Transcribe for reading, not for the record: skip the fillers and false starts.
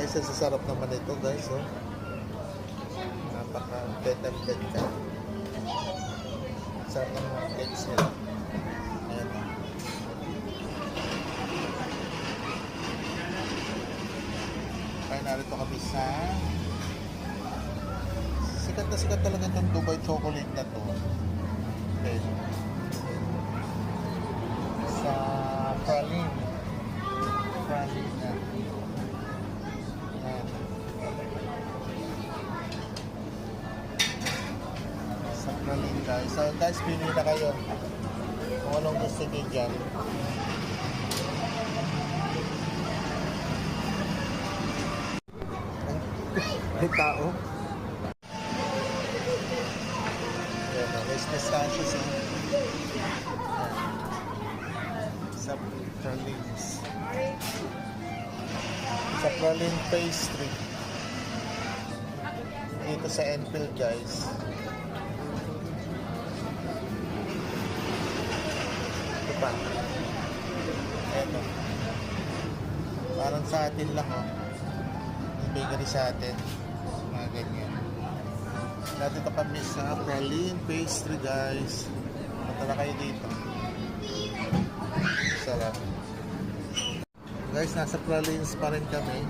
Guys, ang sasarap naman ito guys, oh. Napaka-bet and bet ka. Sarap ng mga cakes nila. Ayan. Kaya narito kami sa sikat talaga itong Dubai chocolate na to. Okay. Sa praline na. Ayan. Sa praline guys. So guys, pili na kayo kung anong gusto nyo dyan. May tao. Ayan, may pistachios sa pralines. Sa praline pastry. Dito sa Enfield guys. Ito pa. Eto. Parang sa atin lang oh. Yung bakery sa atin. Mga ganyan. Dito kami sa praline pastry guys. Punta na kayo dito. Sarap. Guys, nasa pralines pa rin kami.